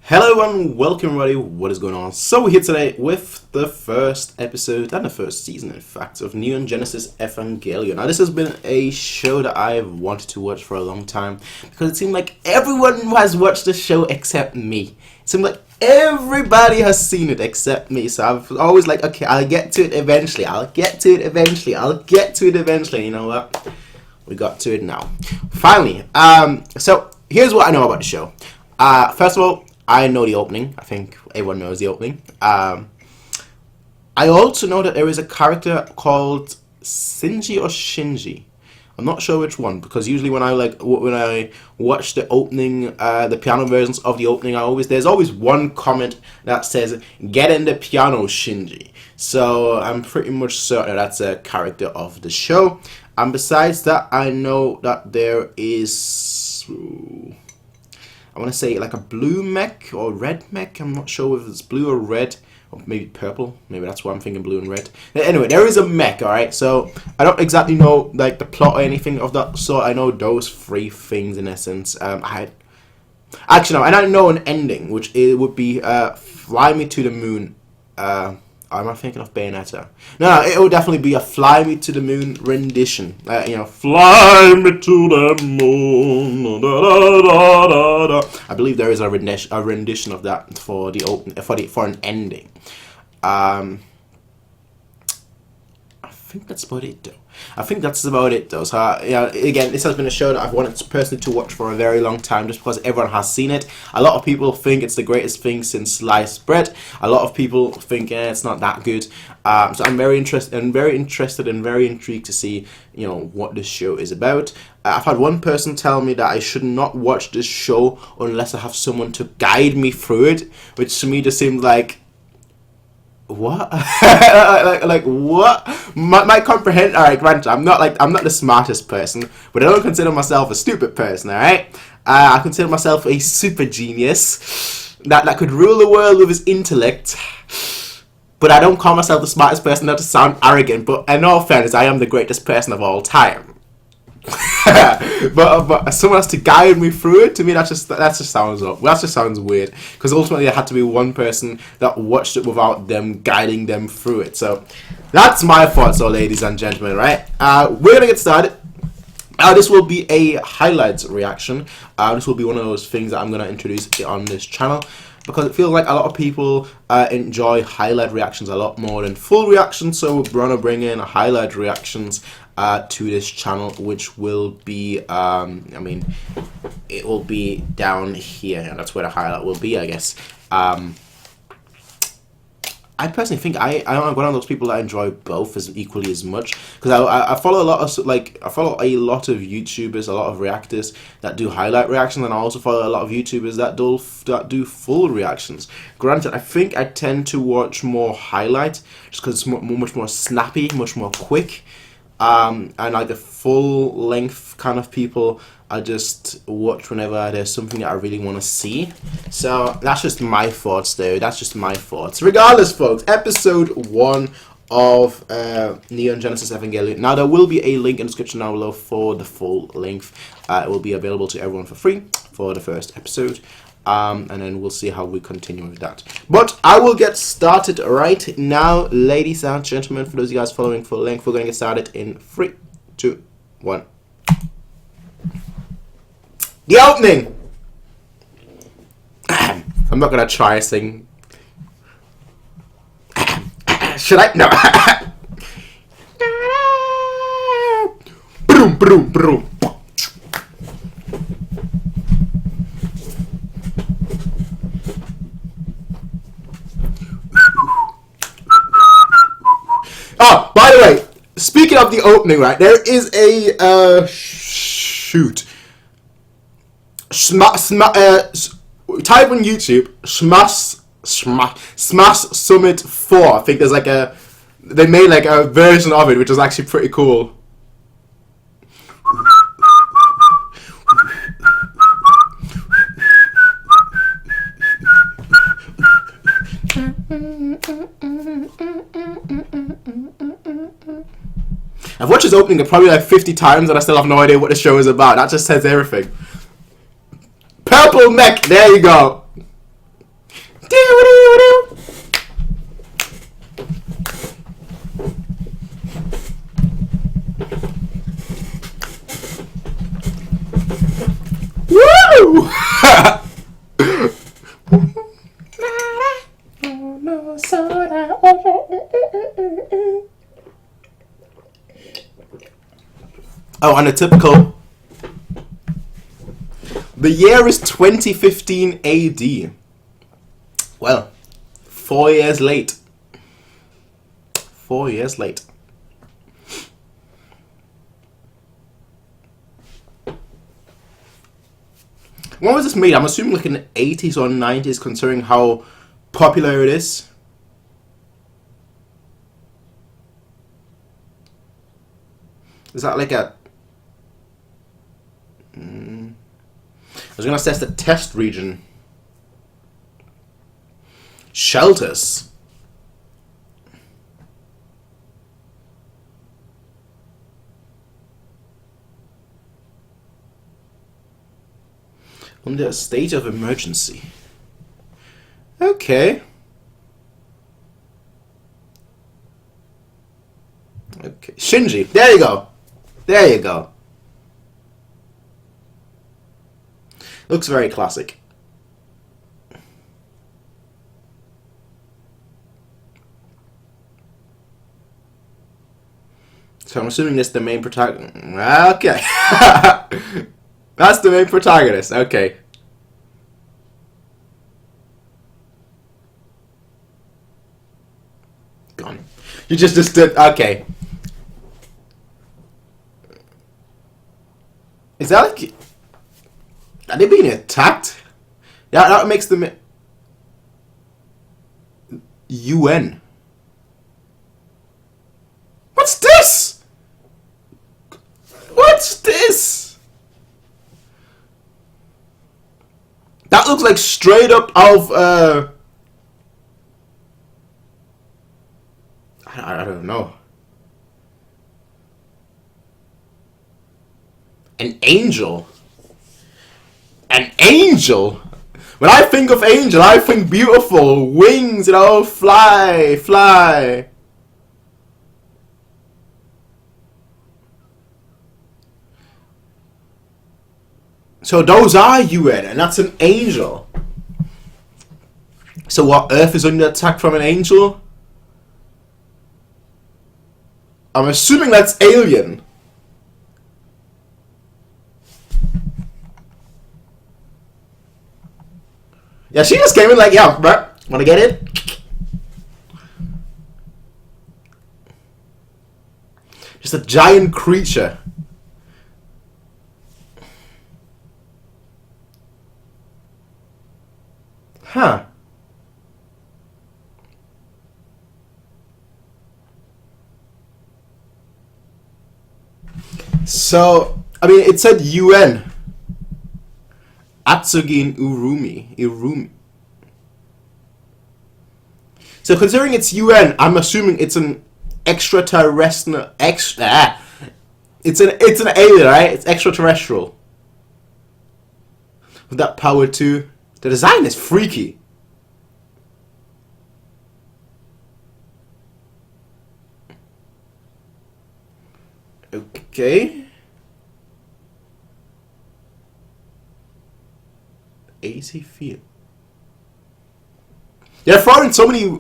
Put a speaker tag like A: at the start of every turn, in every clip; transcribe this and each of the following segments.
A: Hello and welcome everybody, what is going on? So we're here today with the first episode, and the first season in fact, of Neon Genesis Evangelion. Now this has been a show that I've wanted to watch for a long time, because it seemed like everyone has watched the show except me. It seemed like everybody has seen it except me, so I've always like, okay, I'll get to it eventually, you know what? We got to it now. Finally, so here's what I know about the show. First of all, I know the opening. I think everyone knows the opening. I also know that there is a character called Shinji or Shinji. I'm not sure which one, because usually when I watch the opening, the piano versions of the opening, there's always one comment that says "Get in the piano, Shinji." So I'm pretty much certain that's a character of the show. And besides that, I know that there is, I want to say like a blue mech or red mech. I'm not sure if it's blue or red, or maybe purple. Maybe that's why I'm thinking blue and red. Anyway, there is a mech, alright? So I don't exactly know like the plot or anything of that sort. I know those three things in essence. Actually no, and I know an ending, which it would be Fly Me to the Moon. Am I thinking of Bayonetta? No, it would definitely be a Fly Me to the Moon rendition. Fly me to the moon. Da, da, da, da, da. I believe there is a rendition of that for an ending. I think that's about it though. So again, this has been a show that I've wanted personally to watch for a very long time, just because everyone has seen it. A lot of people think it's the greatest thing since sliced bread. A lot of people think it's not that good. So I'm very interested and very intrigued to see what this show is about. I've had one person tell me that I should not watch this show unless I have someone to guide me through it, which to me just seemed like, what? like what? My comprehend. All right, granted, I'm not the smartest person, but I don't consider myself a stupid person. All right, I consider myself a super genius that could rule the world with his intellect. But I don't call myself the smartest person, not to sound arrogant. But in all fairness, I am the greatest person of all time. but someone has to guide me through it. To me, that just sounds weird, because ultimately there had to be one person that watched it without them guiding them through it. So that's my thoughts, ladies and gentlemen. Right, we're gonna get started. This will be a highlights reaction. This will be one of those things that I'm gonna introduce on this channel, because it feels like a lot of people enjoy highlight reactions a lot more than full reactions. So we're gonna bring in highlight reactions to this channel, which will be, it will be down here, and that's where the highlight will be, I guess. I personally think I'm one of those people that enjoy both as equally as much, because I follow a lot of YouTubers, a lot of reactors that do highlight reactions, and I also follow a lot of YouTubers that do full reactions. Granted, I think I tend to watch more highlight just because it's much more snappy, much more quick. And like the full length kind of people, I just watch whenever there's something that I really want to see. So that's just my thoughts though. That's just my thoughts. Regardless, folks, episode 1 of Neon Genesis Evangelion. Now there will be a link in the description down below for the full length. It will be available to everyone for free for the first episode. And then we'll see how we continue with that. But I will get started right now, ladies and gentlemen. For those of you guys following full length, we're going to get started in 3, 2, 1. The opening! I'm not going to try to sing. Should I? No. Broom, broom, broom. Oh, by the way, speaking of the opening, right, there is a shoot. Type on YouTube Smash Summit 4. I think there's like they made like a version of it, which is actually pretty cool. I've watched this opening probably like 50 times and I still have no idea what the show is about. That just says everything. Purple mech, there you go. Woo! Oh, and a typical. The year is 2015 AD. Well, 4 years late. 4 years late. When was this made? I'm assuming like in the 80s or 90s, considering how popular it is. Is that like a... I was going to assess the test region. Shelters. Under a state of emergency. Okay. Okay. Shinji. There you go. There you go. Looks very classic. So I'm assuming this is the main protagonist. Okay. That's the main protagonist. Okay. Gone. You just did. Okay. Is that like... Are they being attacked? Yeah, that makes them... UN. What's this? What's this? That looks like straight up out of... I don't know. An angel. An angel? When I think of angel, I think beautiful. Wings, you know, fly, fly. So those are UN, and that's an angel. So what, Earth is under attack from an angel? I'm assuming that's alien. Yeah, she just came in like, yeah, bro, wanna get it? Just a giant creature. Huh. So, I mean, it said UN. Atsugi in Irumi. So considering it's UN, I'm assuming it's an extraterrestrial. It's an alien, right? It's extraterrestrial. With that power too. The design is freaky. Okay. AC field. They're throwing so many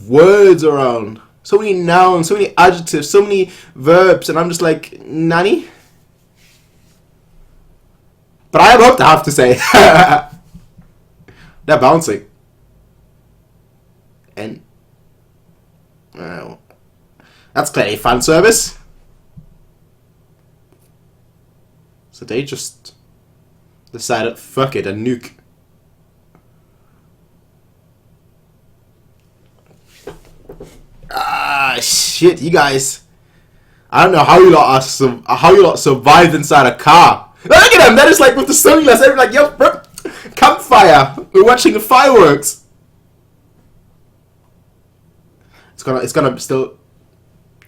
A: words around, so many nouns, so many adjectives, so many verbs, and I'm just like, nanny? But I am about to have to say. They're bouncing. And that's clearly fan service. So they just decided, fuck it, and nuke. Ah, shit, you guys. I don't know how you lot survived inside a car. Look at them, they're just like with the sunglasses, they're like, yo, bro, campfire. We're watching the fireworks. It's gonna still...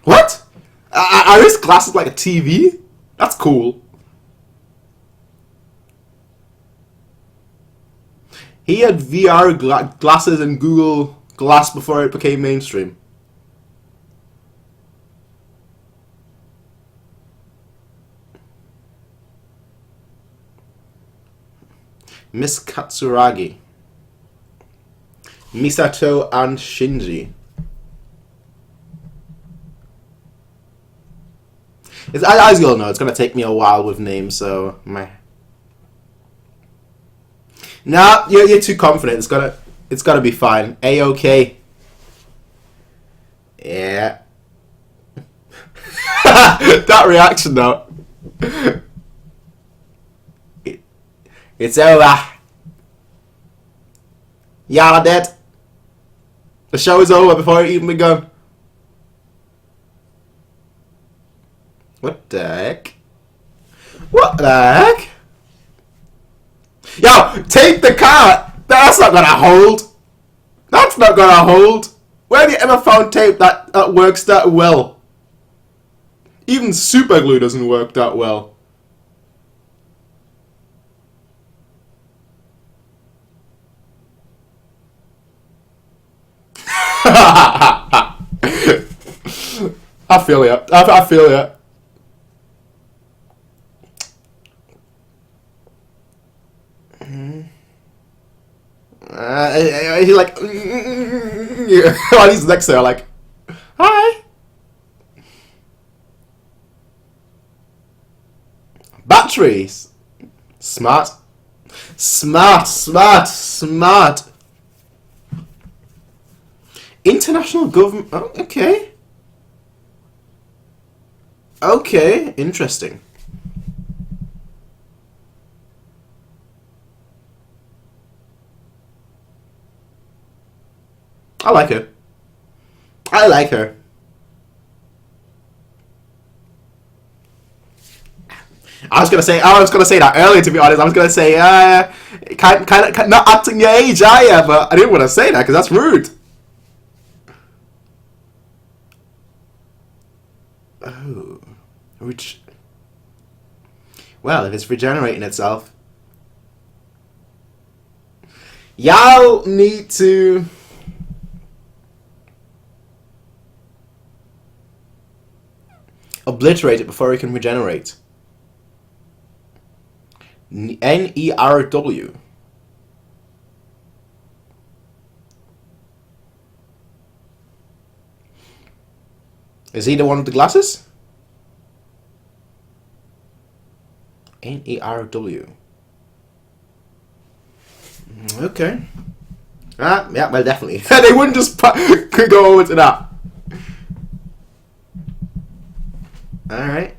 A: What? Are his glasses like a TV? That's cool. He had VR glasses and Google Glass before it became mainstream. Miss Katsuragi. Misato and Shinji. As you all know, it's gonna take me a while with names, so Nah, you're too confident. It's gotta be fine. A-OK. Yeah. That reaction though. It's over. Y'all are dead. The show is over before it even begun. What the heck? What the heck? Yo, take the car! That's not gonna hold! That's not gonna hold! Where have you ever found tape that works that well? Even super glue doesn't work that well. I feel ya. I feel ya. He's like, while he's next to her, like, hi. Batteries. Smart. Smart, smart, smart. International government. Oh, okay. Okay, interesting. I like her. I like her. I was gonna say that earlier. To be honest, I was gonna say, kind of not acting your age, are ya? But I didn't want to say that because that's rude. Oh, which? Well, if it's regenerating itself, y'all need to. Obliterate it before it can regenerate. NERW. Is he the one with the glasses? NERW. Okay. Yeah, well, definitely. They wouldn't just could go over to that. Alright.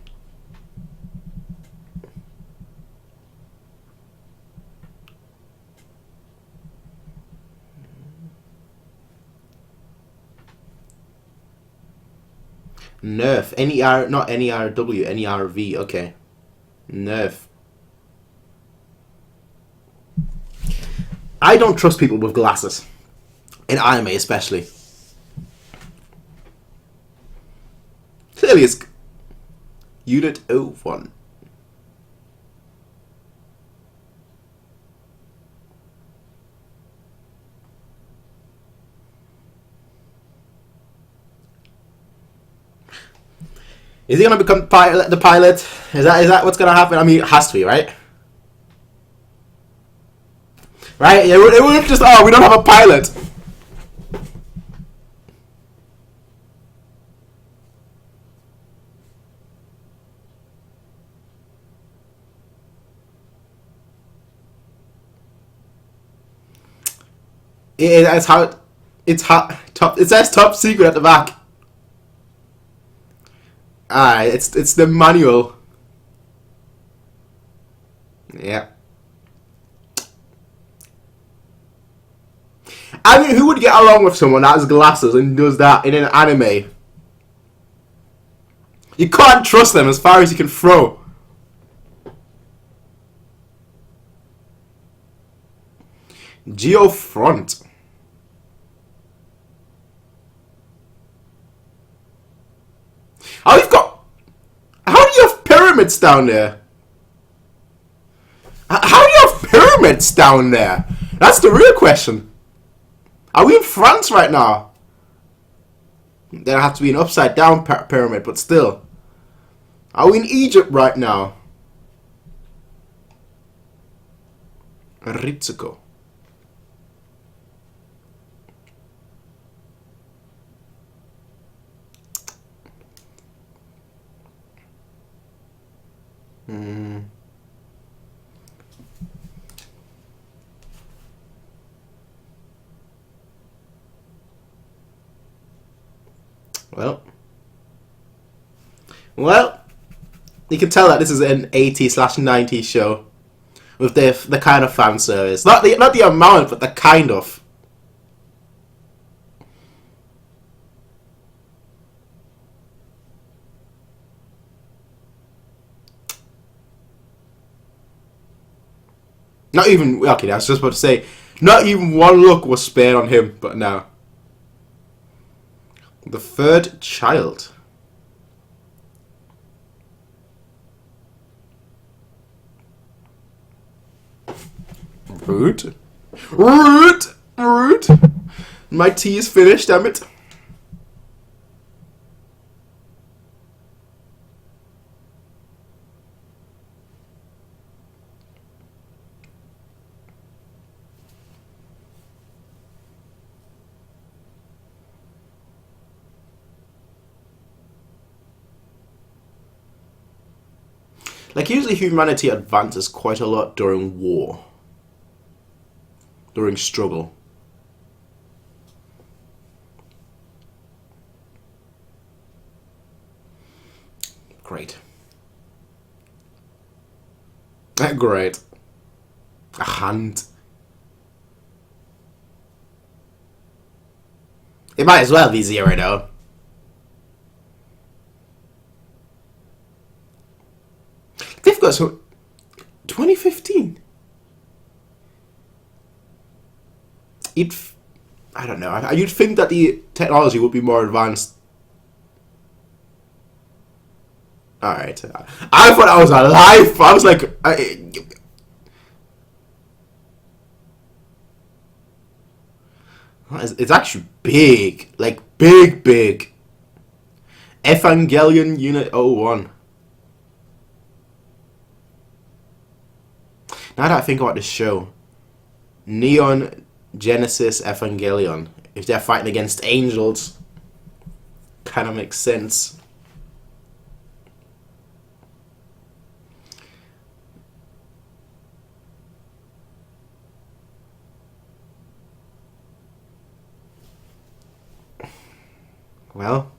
A: Nerf. N-E-R, not N-E-R-W, N-E-R-V. Okay. Nerf. I don't trust people with glasses. In anime, especially. Clearly it's... Unit 01. Is he gonna become the pilot? Is that what's gonna happen? I mean, it has to be, right? Right? It wouldn't just, oh, we don't have a pilot. It says top secret at the back. It's the manual. Yeah. I mean, who would get along with someone that has glasses and does that in an anime? You can't trust them as far as you can throw. Geofront. How do you have pyramids down there? How do you have pyramids down there? That's the real question. Are we in France right now? There have to be an upside down pyramid, but still. Are we in Egypt right now? Ritsuko. Well, you can tell that this is an 80s/90s show with the kind of fan service, not the amount, but the kind of. Not even okay. I was just about to say, not even one look was spared on him, but now the third child. Rude. Rude. Rude. My tea is finished, damn it. Like, usually humanity advances quite a lot during war. During struggle. Great. Great. A hand. It might as well be 0 though. They've got so 2015. I don't know. You'd think that the technology would be more advanced. Alright. I thought I was alive. I was like... it's actually big. Like, big. Evangelion Unit 01. Now that I think about this show, Neon Genesis Evangelion, if they're fighting against angels, kind of makes sense. Well,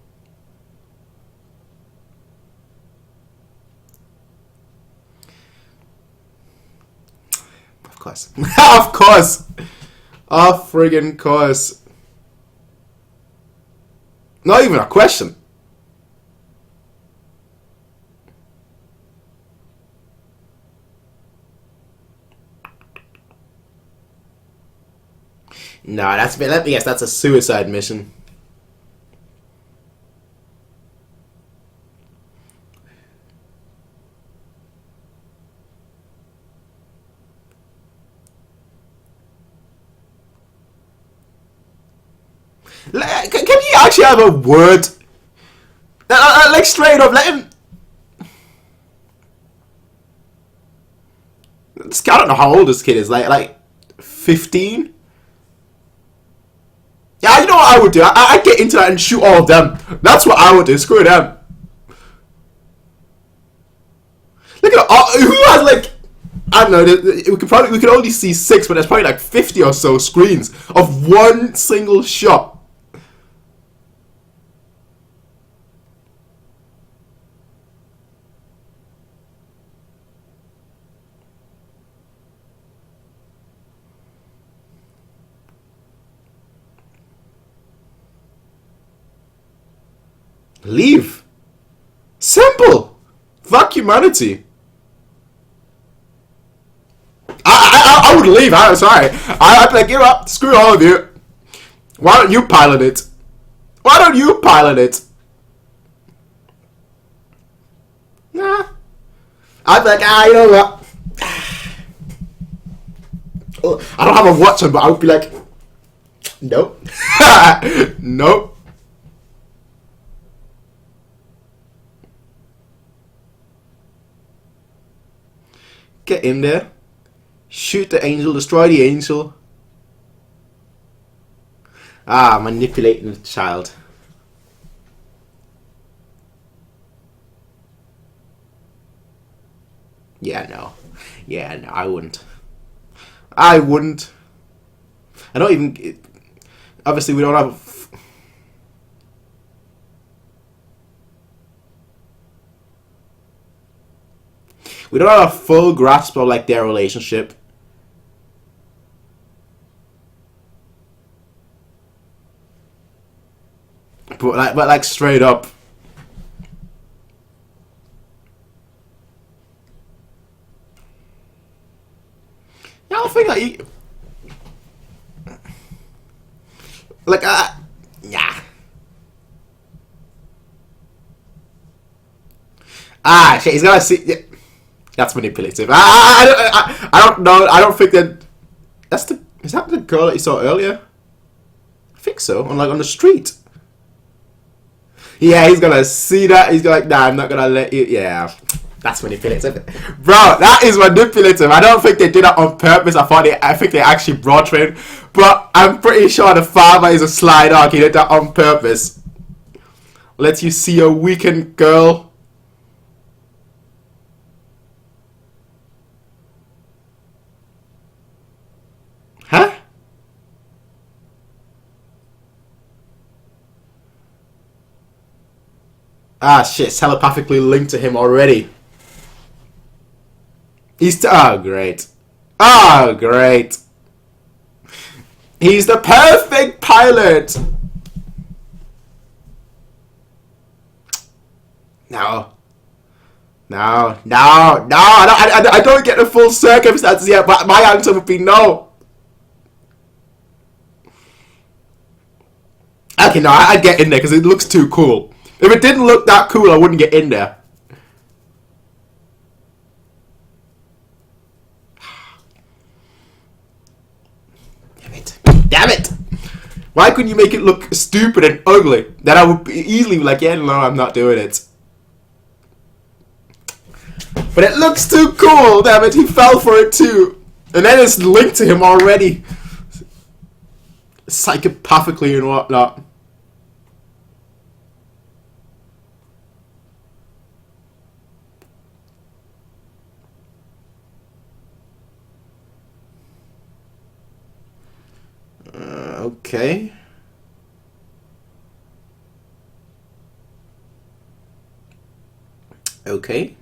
A: of course. Of course! Of friggin' course. Not even a question. Nah, let me guess, that's a suicide mission. Can you actually have a word? Like, straight up, let him... I don't know how old this kid is, like 15? Yeah, you know what I would do? I'd get into that and shoot all of them. That's what I would do, screw them. Look at who has like... I don't know, we could only see 6, but there's probably like 50 or so screens of one single shot. Leave. Simple. Fuck humanity. I would leave. I'm sorry. I'd be like, give up. Screw all of you. Why don't you pilot it? Why don't you pilot it? Nah. I'd be like, you know what? I don't have a watch on, but I would be like, nope. Nope. Get in there. Shoot the angel, destroy the angel. Ah, manipulating the child. Yeah, no. Yeah, no, I wouldn't. I wouldn't. I don't even... Obviously, we don't have... We don't have a full grasp of, like, their relationship. But like straight up. I don't think that you... Like, yeah. Ah, shit, he's gonna see... Yeah. That's manipulative. I don't know. I don't think that... That's the... Is that the girl that you saw earlier? I think so. On the street. Yeah, he's gonna see that. He's gonna like, nah, I'm not gonna let you... Yeah. That's manipulative. Bro, that is manipulative. I don't think they did that on purpose. I think they actually brought train. But I'm pretty sure the father is a sly dog. He did that on purpose. Let you see a weekend girl. Huh? Ah, shit. It's telepathically linked to him already. Oh, great. Oh, great. He's the perfect pilot. No. No. No. No. I don't get the full circumstances yet, but my answer would be no. Okay, no, I'd get in there because it looks too cool. If it didn't look that cool, I wouldn't get in there. Damn it! Why couldn't you make it look stupid and ugly? Then I would easily be like, yeah, no, I'm not doing it. But it looks too cool, damn it, he fell for it too. And then it's linked to him already. Psychopathically and whatnot. Okay. Okay.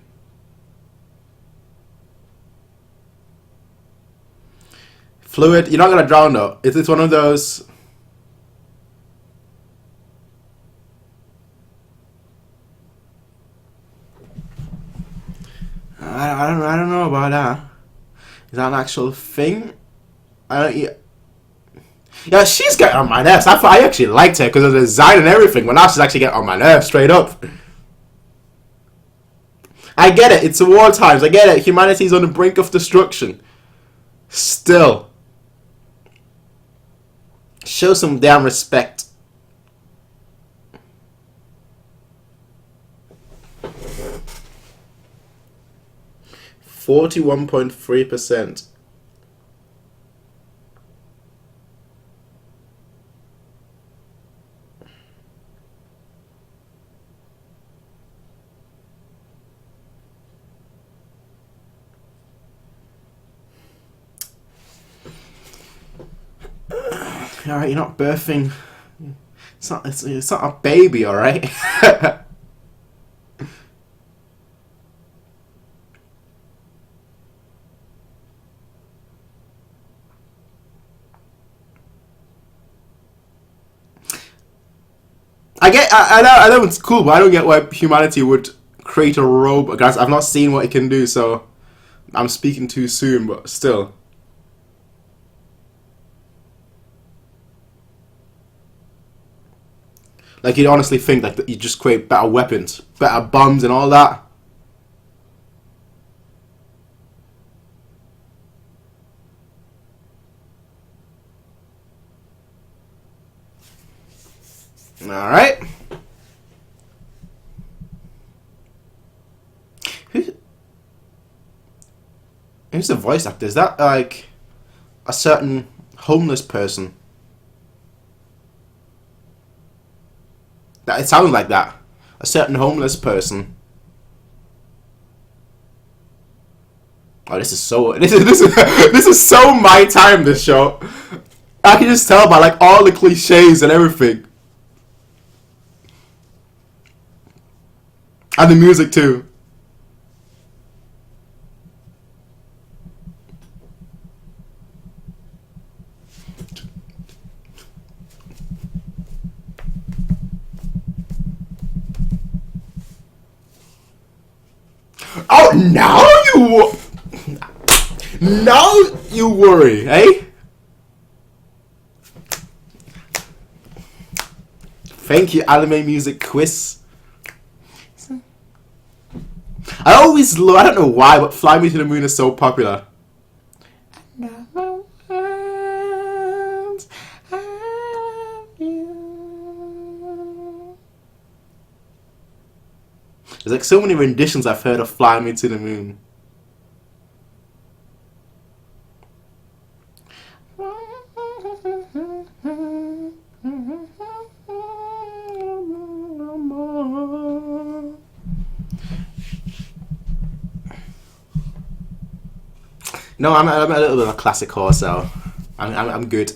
A: Fluid. You're not gonna drown though. It's one of those. I don't know about that. Is that an actual thing? Yeah, she's getting on my nerves. I actually liked her because of the design and everything, but now she's actually getting on my nerves straight up. I get it. It's war times. I get it. Humanity's on the brink of destruction. Still. Show some damn respect. %41.3%. Alright, you're not birthing. It's not a baby, alright? I know it's cool, but I don't get why humanity would create a robot. Guys, I've not seen what it can do, so I'm speaking too soon, but still. Like, you'd honestly think that you just create better weapons, better bombs and all that. All right. Who's the voice actor? Is that like a certain homeless person? That it sounds like that. A certain homeless person. Oh, this is so this is so my time. This show, I can just tell by like all the cliches and everything, and the music too. Oh, now you worry, eh? Thank you, anime music quiz. I always love, I don't know why, but Fly Me to the Moon is so popular. There's like so many renditions I've heard of Fly Me to the Moon. No, I'm a little bit of a classic horse, so I'm good.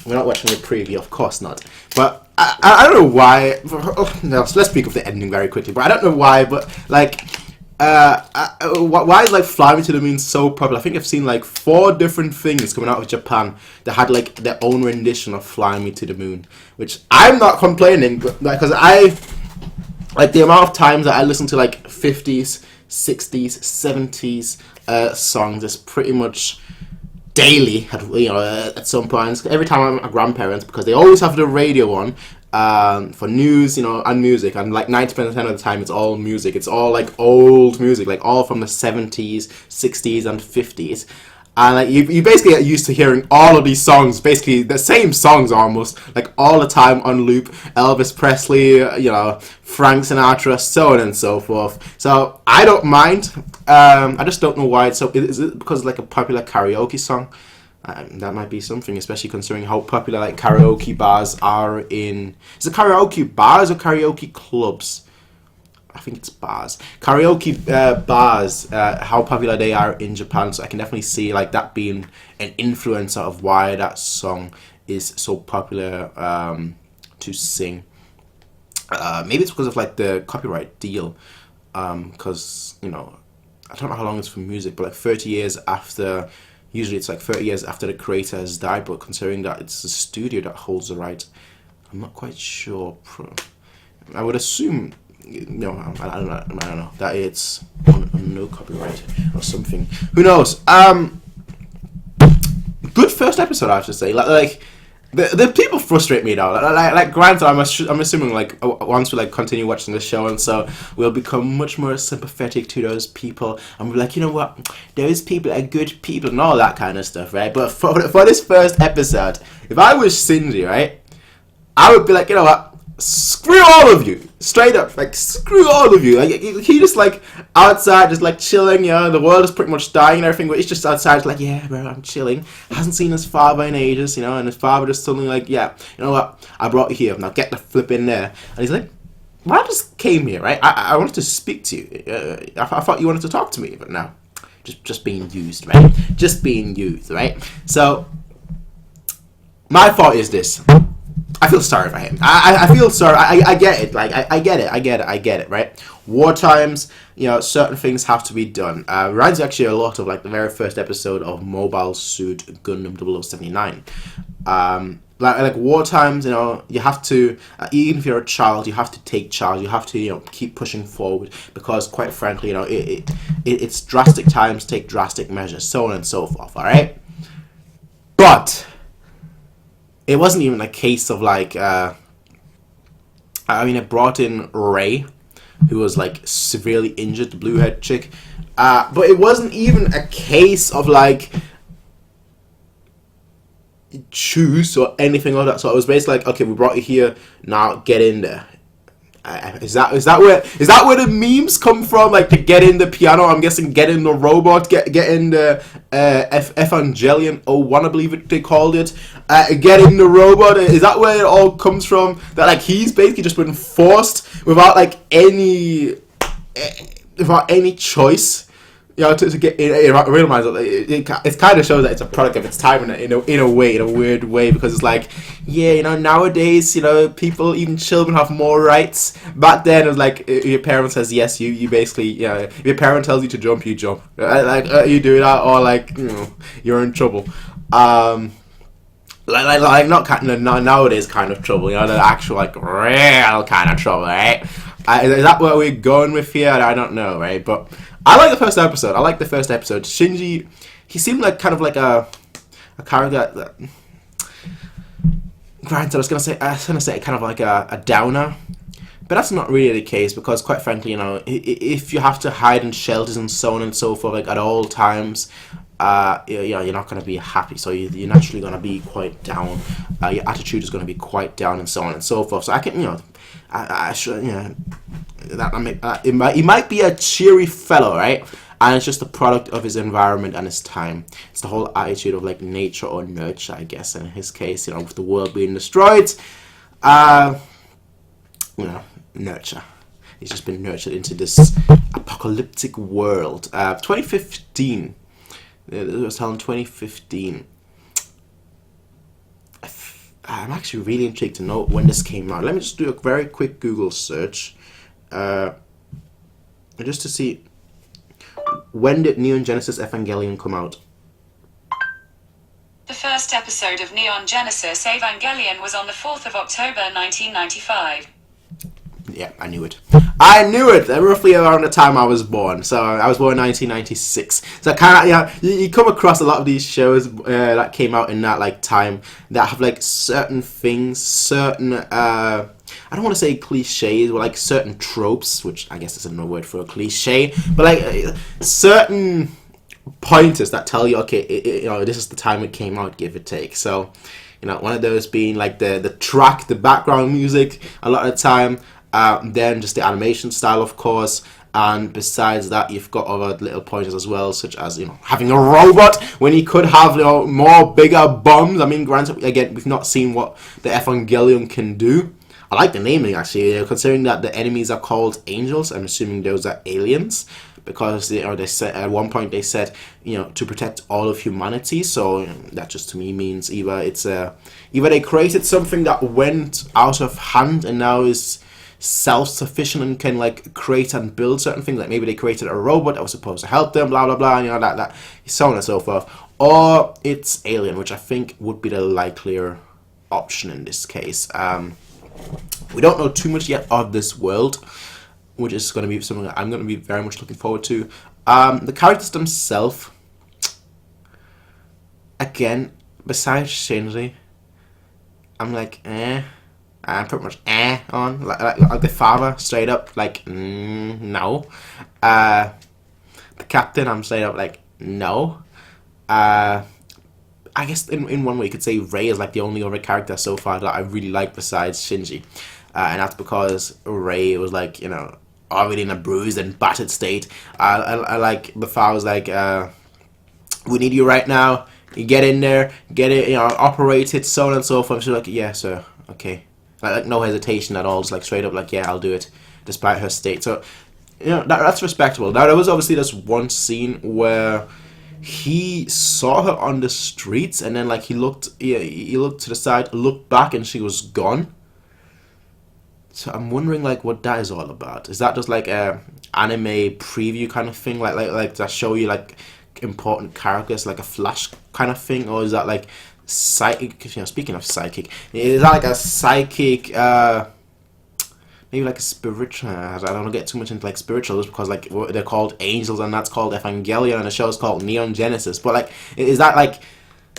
A: We're not watching the preview, of course not. But I don't know why. Oh, no, so let's speak of the ending very quickly. But I don't know why. But like, why is like Fly Me to the Moon so popular? I think I've seen like 4 different things coming out of Japan that had like their own rendition of Fly Me to the Moon, which I'm not complaining because I like the amount of times that I listen to like 50s, 60s, 70s songs is pretty much daily, at some points. Every time I'm at grandparents, because they always have the radio on for news, and music, and like 90% of the time it's all music. It's all like old music, like all from the 70s, 60s, and 50s. And like you basically get used to hearing all of these songs, basically the same songs almost, like all the time on loop. Elvis Presley, Frank Sinatra, so on and so forth. So I don't mind. I just don't know why it's so. Is it because it's like a popular karaoke song? That might be something, especially considering how popular like karaoke bars are in. Is it karaoke bars or karaoke clubs? I think it's bars. Karaoke bars, how popular they are in Japan. So I can definitely see like that being an influencer of why that song is so popular to sing. Maybe it's because of like the copyright deal. Because, I don't know how long it's for music, but like 30 years after, usually it's like 30 years after the creator has died, but considering that it's the studio that holds the right, I'm not quite sure. I would assume, I don't know that it's on no copyright or something. Who knows? Good first episode, I have to say. Like the people frustrate me though. Like granted, I'm assuming like once we like continue watching the show, and so we'll become much more sympathetic to those people, and we're like, you know what, those people are good people and all that kind of stuff, right? But for this first episode, if I was Cindy, right, I would be like, you know what, screw all of you, straight up, like screw all of you. Like he just like outside, just like chilling. The world is pretty much dying and everything, but he's just outside, just like, yeah, bro, I'm chilling. Hasn't seen his father in ages, and his father just suddenly like, yeah, you know what, I brought you here. Now get the flip in there. And he's like, well, I just came here, right? I wanted to speak to you. I thought you wanted to talk to me, but no, just being used, right? Just being used, right? So my thought is this. I feel sorry for him. I feel sorry. I get it. Like I get it. Right? War times, certain things have to be done. Reminds me actually a lot of like the very first episode of Mobile Suit Gundam 0079. Like war times, you have to, even if you're a child, you have to take charge. You have to, keep pushing forward, because quite frankly, it's drastic times, take drastic measures, so on and so forth. All right, but it wasn't even a case of like, I mean, it brought in Ray, who was like severely injured, the blue head chick, but it wasn't even a case of like choose or anything like that. So it was basically like, okay, we brought you here, now get in there. Is that where the memes come from? Like to get in the piano, I'm guessing get in the robot, get in the Evangelion 01, I believe they called it. Get in the robot. Is that where it all comes from? That like he's basically just been forced without like any choice. You know, to get in, it reminds it kind of shows that it's a product of its time in a way, in a weird way, because it's like, yeah, you know, nowadays, you know, people, even children, have more rights. Back then, it was like, if your parent says yes, you basically, you know, if your parent tells you to jump, you jump. You do that, or like, you know, you're in trouble. Like not kind of nowadays kind of trouble, you know, the actual like real kind of trouble, right? Is that what we're going with here? I don't know, right? But I like the first episode. Shinji, he seemed like kind of like a character that, granted, I was gonna say kind of like a downer, but that's not really the case, because quite frankly, you know, if you have to hide in shelters and so on and so forth, like at all times, you're not going to be happy, so you're naturally going to be quite down. Your attitude is going to be quite down, and so on and so forth. So I can, you know, I should, you know, he might be a cheery fellow, right? And it's just the product of his environment and his time. It's the whole attitude of like nature or nurture, I guess. And in his case, you know, with the world being destroyed, you know, nurture. He's just been nurtured into this apocalyptic world. 2015. It was held in 2015. I'm actually really intrigued to know when this came out. Let me just do a very quick Google search, just to see, when did Neon Genesis Evangelion come out?
B: The first episode of Neon Genesis Evangelion was on the 4th of October 1995.
A: Yeah, I knew it. Roughly around the time I was born. So I was born in 1996. So kind of, you come across a lot of these shows that came out in that like time that have like certain things, certain I don't want to say cliches, but like certain tropes, which I guess is another word for a cliche, but like certain pointers that tell you, okay, you know, this is the time it came out, give or take. So, you know, one of those being like the track, the background music, a lot of the time. Then just the animation style, of course, and besides that, you've got other little pointers as well, such as, you know, having a robot when you could have, you know, more bigger bombs. I mean, granted, again, we've not seen what the Evangelion can do. I like the naming, actually, considering that the enemies are called angels. I'm assuming those are aliens, because they said at one point, they said, you know, to protect all of humanity. So you know, that just to me means either they created something that went out of hand and now is self-sufficient and can like create and build certain things, like maybe they created a robot that was supposed to help them, blah blah blah, you know, that so on and so forth, or it's alien, which I think would be the likelier option in this case. We don't know too much yet of this world, which is going to be something that I'm going to be very much looking forward to. The characters themselves, again, besides Shinji, I'm like I'm pretty much on, like the father, straight up, like, no. The captain, I'm straight up, like, no. I guess in one way you could say Rei is like the only other character so far that I really like besides Shinji. And that's because Rei was like, you know, already in a bruised and battered state. I like, the father was like, we need you right now. You get in there, get it, you know, operate it, so on and so forth. She's like, yeah, sir, okay. Like no hesitation at all, just like straight up like, yeah, I'll do it, despite her state. So, you know, that's respectable. Now, there was obviously this one scene where he saw her on the streets, and then like he looked to the side, looked back, and she was gone. So I'm wondering like what that is all about. Is that just like a anime preview kind of thing, like to show you like important characters, like a flash kind of thing, or is that like psychic? You know, speaking of psychic, is that like a psychic, maybe like a spiritual? I don't want to get too much into like spiritual, just because like they're called angels, and that's called Evangelion, and the show is called Neon Genesis. But like, is that like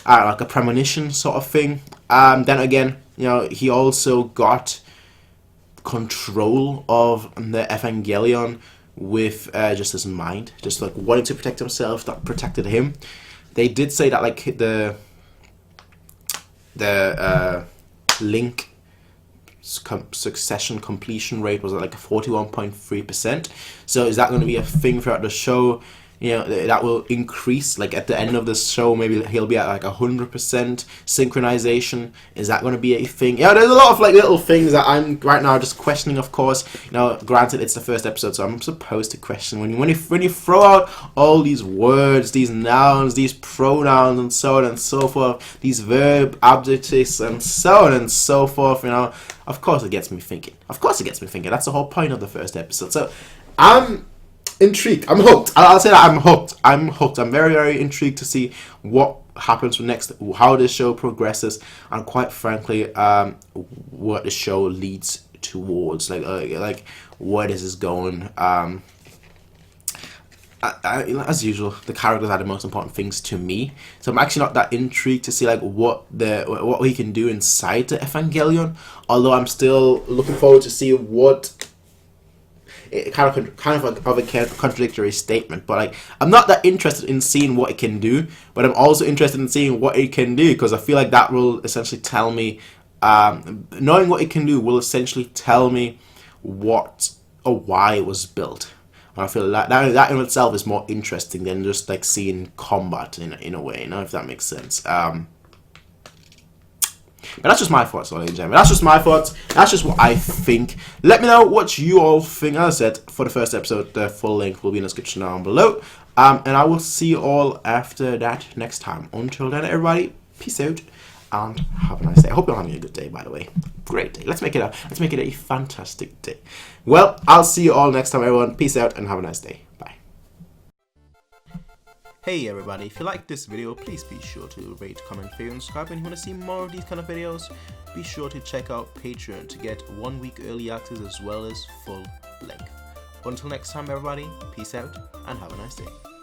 A: like a premonition sort of thing. Then again, you know, he also got control of the Evangelion with just his mind, just like wanting to protect himself. That protected him. They did say that like the Link succession completion rate was at like 41.3%. So is that going to be a thing throughout the show? You know, that will increase, like at the end of the show, maybe he'll be at like 100% synchronization. Is that going to be a thing? Yeah, there's a lot of like little things that I'm right now just questioning, of course. You know, granted it's the first episode, so I'm supposed to question. When you throw out all these words, these nouns, these pronouns, and so on and so forth, these verb adjectives and so on and so forth, you know, of course it gets me thinking. Of course it gets me thinking. That's the whole point of the first episode. So I'm intrigued. I'm hooked. I'll say that I'm hooked. I'm hooked. I'm very, very intrigued to see what happens next, how this show progresses, and quite frankly, what the show leads towards. Like where this is going. As usual, the characters are the most important things to me. So I'm actually not that intrigued to see like what we can do inside the Evangelion. Although I'm still looking forward to see what. It kind of a contradictory statement, but like I'm not that interested in seeing what it can do, but I'm also interested in seeing what it can do, because I feel like that will essentially tell me, knowing what it can do will essentially tell me what or why it was built. And I feel like that in itself is more interesting than just like seeing combat in a way, you know, if that makes sense. But that's just my thoughts, ladies and gentlemen. That's just my thoughts. That's just what I think. Let me know what you all think. As I said, for the first episode, the full link will be in the description down below. And I will see you all after that next time. Until then, everybody, peace out and have a nice day. I hope you're having a good day, by the way. Great day. Let's make it a fantastic day. Well, I'll see you all next time, everyone. Peace out and have a nice day. Bye. Hey everybody, if you like this video, please be sure to rate, comment, favorite, and subscribe. And if you want to see more of these kind of videos, be sure to check out Patreon to get 1 week early access as well as full length. Until next time everybody, peace out and have a nice day.